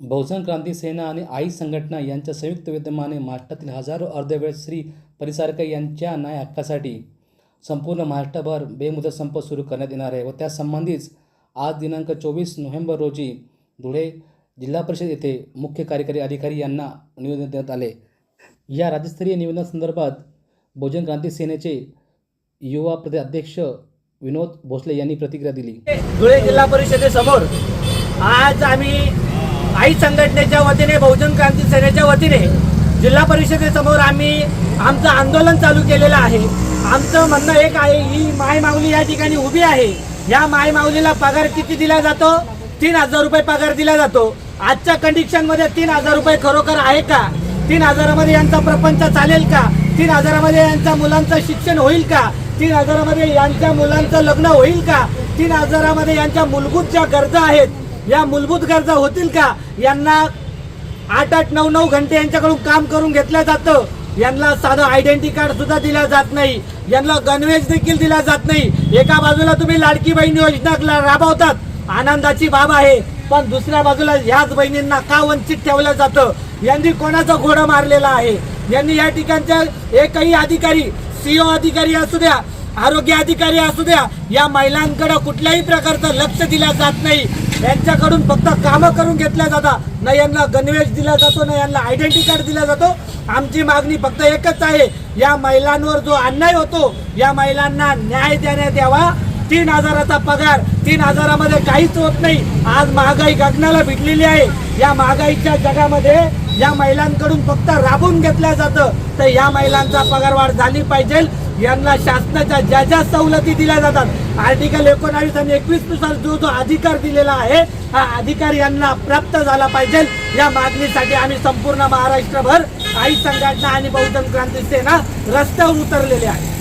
बहुजन क्रांती सेना आणि आई संघटना यांच्या संयुक्त विद्यमाने महाराष्ट्रातील हजारो अर्धवेळ स्त्री परिचारिका यांच्या न्याय हक्कासाठी संपूर्ण महाराष्ट्रभर बेमुदत संप सुरू करण्यात येणार आहे व त्यासंबंधीच आज दिनांक 24 नोव्हेंबर रोजी धुळे जिल्हा परिषद येथे मुख्य कार्यकारी अधिकारी यांना निवेदन देण्यात आले। या राज्यस्तरीय निवेदनासंदर्भात बहुजन क्रांती सेनेचे युवा प्रदेशाध्यक्ष विनोद भोसले यांनी प्रतिक्रिया दिली। धुळे जिल्हा परिषदेसमोर आज आम्ही आई संघटनेच्या वतीने बहुजन क्रांती सेनेच्या वतीने जिल्हा परिषदेसमोर आम्ही आमचं आंदोलन चालू केलेलं आहे। आमचं म्हणणं एक आहे, ही माय माऊली या ठिकाणी उभी आहे। या माय माऊलीला पगार किती दिला जातो? 3000 रुपये पगार दिला जातो। आजच्या कंडिशन मध्ये 3000 रुपये खरोखर आहे का? 3000 मध्ये यांचा प्रपंच चालेल का? 3000 मध्ये यांच्या मुलांचं शिक्षण होईल का? 3000 मध्ये यांच्या मुलांचं लग्न होईल का? 3000 मध्ये यांच्या मूलभूत ज्या गरजा आहेत, या मूलभूत गरजा होतील का? यांना 8-8, 9-9 घंटे यांच्याकडून काम करून घेतलं जातं। यांना साधं आयडेंटिटी कार्ड सुद्धा दिला जात नाही। यांना गणवेश देखील दिला जात नाही। एका बाजूला तुम्ही लाडकी बहीण योजना राबवतात, आनंदाची बाब आहे, पण दुसऱ्या बाजूला याच बहिणींना का वंचित ठेवलं जातं? यांनी कोणाचा घोडा मारलेला आहे? यांनी या ठिकाणच्या एकही अधिकारी, सीओ अधिकारी असू द्या, आरोग्य अधिकारी असू द्या, या महिलांकडे कुठल्याही प्रकारचं लक्ष दिलं जात नाही। यांच्याकडून फक्त कामं करून घेतल्या जातात। न यांना गणवेश दिला जातो, न यांना आयडेंटिटी कार्ड दिला जातो। आमची मागणी फक्त एकच आहे, या महिलांवर जो अन्याय होतो, या महिलांना न्याय देण्यात यावा। 3000चा पगार, 3000 मध्ये काहीच होत नाही। आज महागाई गगनाला भिडलेली आहे। या महागाईच्या जगामध्ये या महिलांकडून फक्त राबून घेतल्या जातं। तर या महिलांचा पगारवाढ झाली पाहिजे। यांना शासनाच्या ज्या ज्या सवलती दिल्या जातात, आर्टिकल 19 आणि 21 नुसार जो अधिकार दिलेला आहे, हा अधिकार यांना प्राप्त झाला पाहिजे। या मागणीसाठी आम्ही संपूर्ण महाराष्ट्रभर आई संघटना आणि बहुजन क्रांती सेना रस्त्यावर उतरलेले आहे।